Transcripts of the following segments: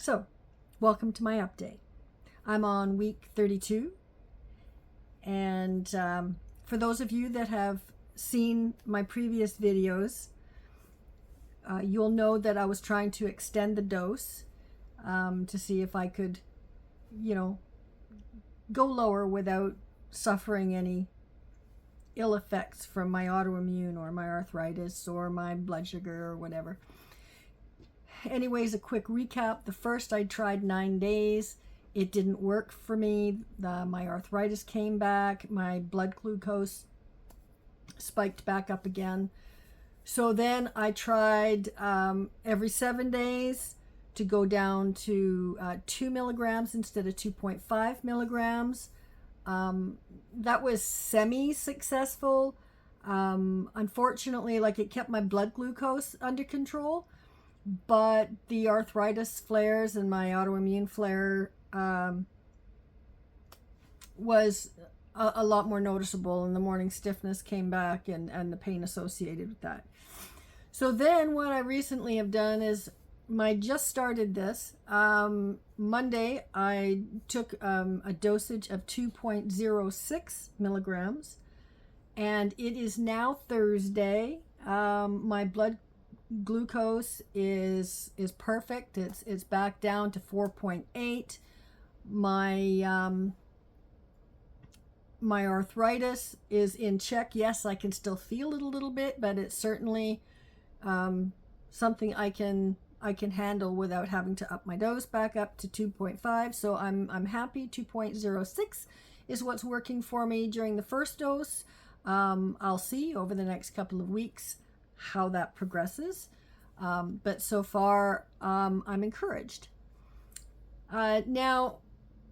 So, welcome to my update. I'm on week 32, and for those of you that have seen my previous videos, you'll know that I was trying to extend the dose to see if I could, go lower without suffering any ill effects from my autoimmune or my arthritis or my blood sugar or whatever. Anyways, a quick recap. The first I tried 9 days. It didn't work for me. My arthritis came back. My blood glucose spiked back up again. So then I tried every 7 days to go down to 2 milligrams instead of 2.5 milligrams. That was semi-successful. Unfortunately, it kept my blood glucose under control, but the arthritis flares and my autoimmune flare was a lot more noticeable, and the morning stiffness came back and the pain associated with that. So then what I recently have done is just started this. Monday I took a dosage of 2.06 milligrams, and it is now Thursday. My blood glucose is perfect. It's back down to 4.8. My arthritis is in check. Yes, I can still feel it a little bit, but it's certainly something I can handle without having to up my dose back up to 2.5. So I'm happy. 2.06 is what's working for me during the first dose. I'll see over the next couple of weeks how that progresses, but so far I'm encouraged. Now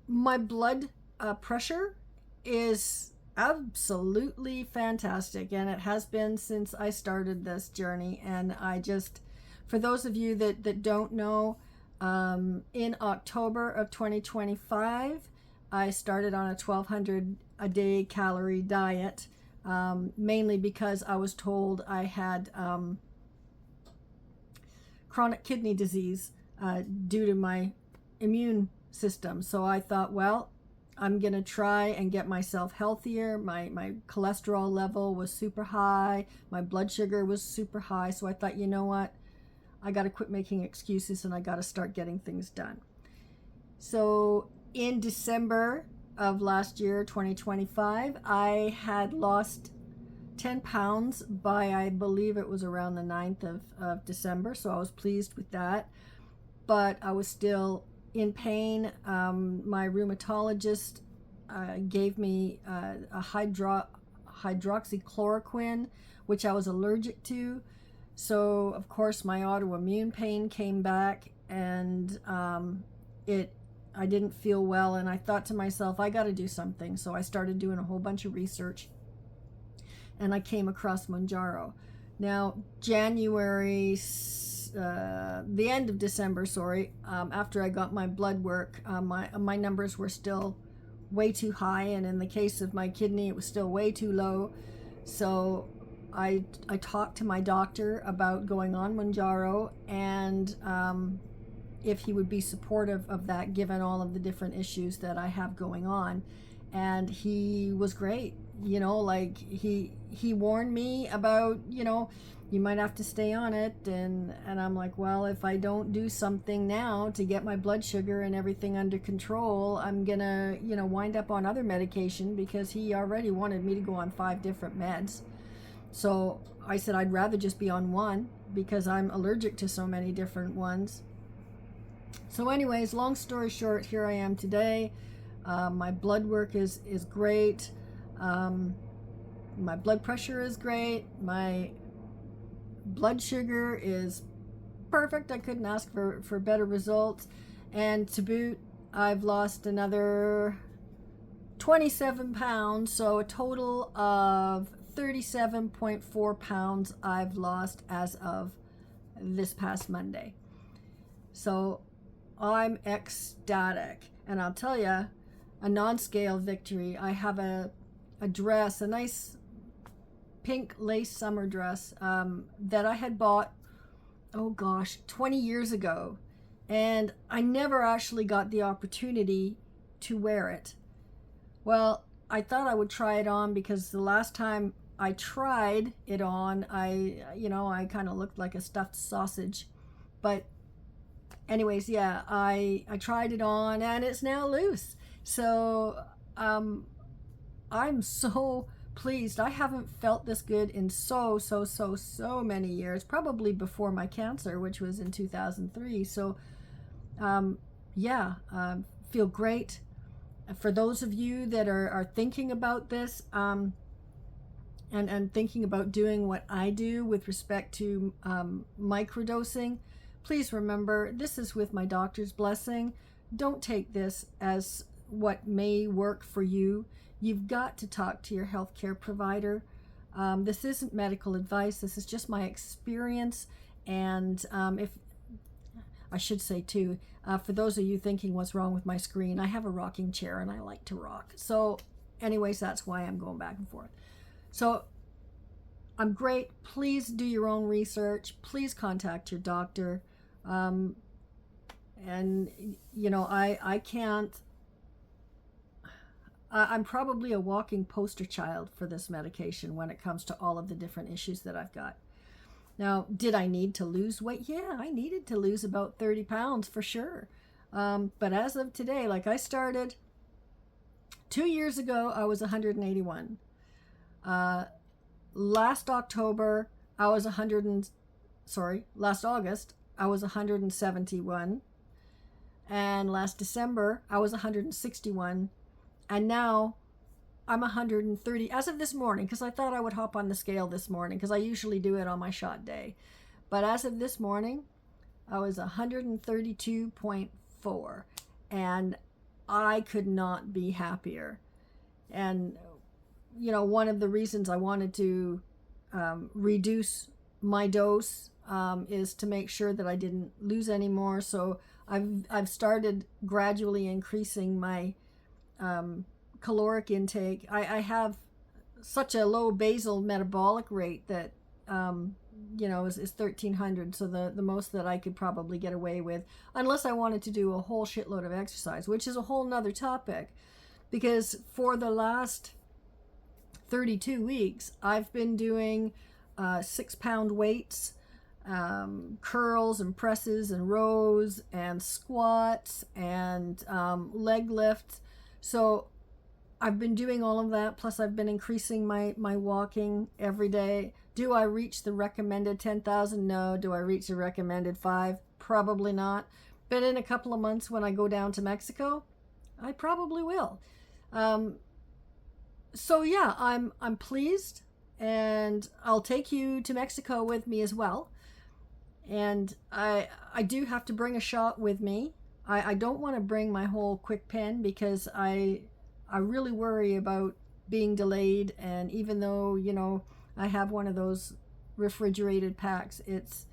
my blood pressure is absolutely fantastic, and it has been since I started this journey. And for those of you that don't know, in October of 2025 I started on a 1,200 a day calorie diet, mainly because I was told I had chronic kidney disease due to my immune system. So I thought, well, I'm gonna try and get myself healthier. My cholesterol level was super high, my blood sugar was super high. So I thought, you know what, I gotta quit making excuses and I gotta start getting things done. So in December of last year, 2025, I had lost 10 pounds by, I believe it was around the 9th of December. So I was pleased with that, but I was still in pain. My rheumatologist gave me a hydroxychloroquine, which I was allergic to. So of course my autoimmune pain came back, and I didn't feel well, and I thought to myself, I got to do something. So I started doing a whole bunch of research, and I came across Mounjaro. Now, the end of December, after I got my blood work, my numbers were still way too high, and in the case of my kidney, it was still way too low. So I talked to my doctor about going on Mounjaro, and if he would be supportive of that, given all of the different issues that I have going on. And he was great. He warned me about, you might have to stay on it, and I'm like, well, if I don't do something now to get my blood sugar and everything under control, I'm gonna wind up on other medication, because he already wanted me to go on 5 different meds. So I said I'd rather just be on one, because I'm allergic to so many different ones. So anyways, long story short, here I am today. My blood work is great. My blood pressure is great. My blood sugar is perfect. I couldn't ask for better results. And to boot, I've lost another 27 pounds. So a total of 37.4 pounds I've lost as of this past Monday. So I'm ecstatic. And I'll tell you, a non-scale victory. I have a dress, a nice pink lace summer dress that I had bought, oh gosh, 20 years ago. and I never actually got the opportunity to wear it. Well, I thought I would try it on because the last time I tried it on, I kind of looked like a stuffed sausage. But anyways, yeah, I tried it on and it's now loose. So I'm so pleased. I haven't felt this good in so many years, probably before my cancer, which was in 2003. So yeah, feel great. For those of you that are thinking about this, and thinking about doing what I do with respect to microdosing, please remember this is with my doctor's blessing. Don't take this as what may work for you. You've got to talk to your healthcare provider. This isn't medical advice. This is just my experience. And if I should say too, for those of you thinking what's wrong with my screen, I have a rocking chair and I like to rock. So anyways, that's why I'm going back and forth. So I'm great. Please do your own research. Please contact your doctor. And you know, I can't, I'm probably a walking poster child for this medication when it comes to all of the different issues that I've got. Now, did I need to lose weight? Yeah, I needed to lose about 30 pounds for sure. But as of today, like I started 2 years ago, I was 181. Last October, I was last August, I was 171. And last December, I was 161. And now I'm 130 as of this morning, because I thought I would hop on the scale this morning because I usually do it on my shot day. But as of this morning, I was 132.4, and I could not be happier. And you know, one of the reasons I wanted to reduce my dose is to make sure that I didn't lose any more. So I've started gradually increasing my caloric intake. I have such a low basal metabolic rate that you know, is 1300. So the most that I could probably get away with, unless I wanted to do a whole shitload of exercise, which is a whole nother topic, because for the last 32 weeks I've been doing 6-pound weights, curls and presses and rows and squats and leg lifts. So I've been doing all of that, plus I've been increasing my walking every day. Do I reach the recommended 10,000? No. Do I reach the recommended 5? Probably not. But in a couple of months when I go down to Mexico, I probably will. So yeah, I'm pleased, and I'll take you to Mexico with me as well. And I do have to bring a shot with me. I don't want to bring my whole quick pen because I really worry about being delayed. And even though, you know, I have one of those refrigerated packs, this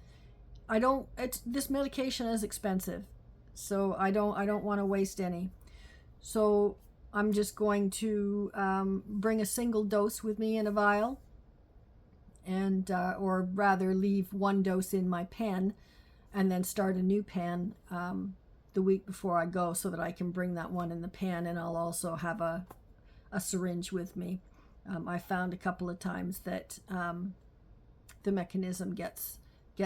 medication is expensive, so I don't want to waste any. So I'm just going to bring a single dose with me in a vial, and or rather leave one dose in my pen and then start a new pen the week before I go, so that I can bring that one in the pen. And I'll also have a syringe with me. I found a couple of times that the mechanism gets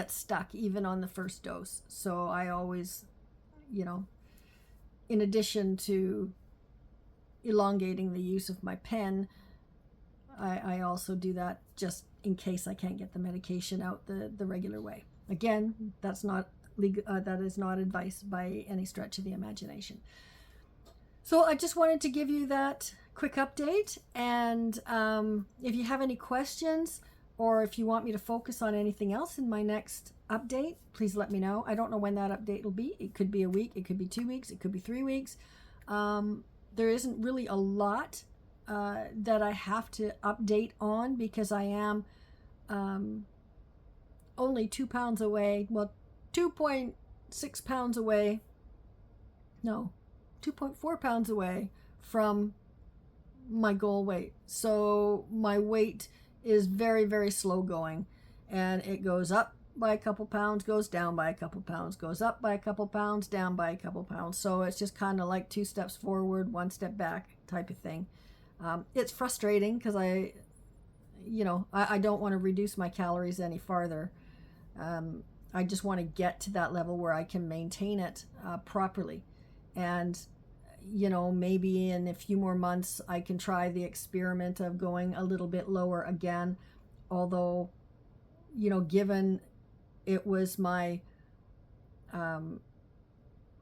stuck even on the first dose. So I always, you know, in addition to elongating the use of my pen, I also do that just in case I can't get the medication out the regular way. Again, that's not legal, that is not advice by any stretch of the imagination. So I just wanted to give you that quick update, and if you have any questions, or if you want me to focus on anything else in my next update, please let me know. I don't know when that update will be. It could be a week, it could be 2 weeks, it could be 3 weeks. There isn't really a lot that I have to update on, because I am only 2 pounds away, well, 2.6 pounds away, no, 2.4 pounds away from my goal weight. So my weight is very, very slow going, and it goes up by a couple pounds, goes down by a couple pounds, goes up by a couple pounds, down by a couple pounds. So it's just kind of like 2 steps forward, 1 step back type of thing. It's frustrating because I don't want to reduce my calories any farther. I just want to get to that level where I can maintain it properly. And, maybe in a few more months, I can try the experiment of going a little bit lower again. Although, given it was my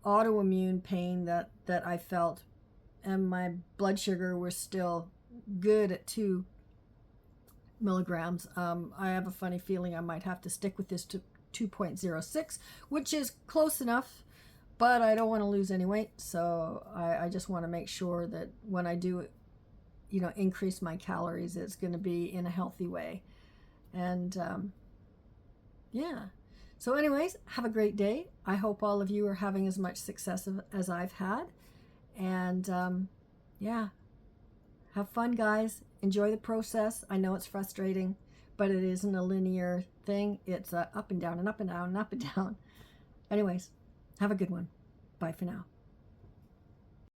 autoimmune pain that I felt, and my blood sugar was still good at 2 milligrams, I have a funny feeling I might have to stick with this to 2.06, which is close enough, but I don't want to lose any weight. So I just want to make sure that when I do, increase my calories, it's going to be in a healthy way. And yeah. So anyways, have a great day. I hope all of you are having as much success as I've had. And yeah, have fun, guys. Enjoy the process. I know it's frustrating, but it isn't a linear thing. It's up and down and up and down and up and down. Anyways, have a good one. Bye for now.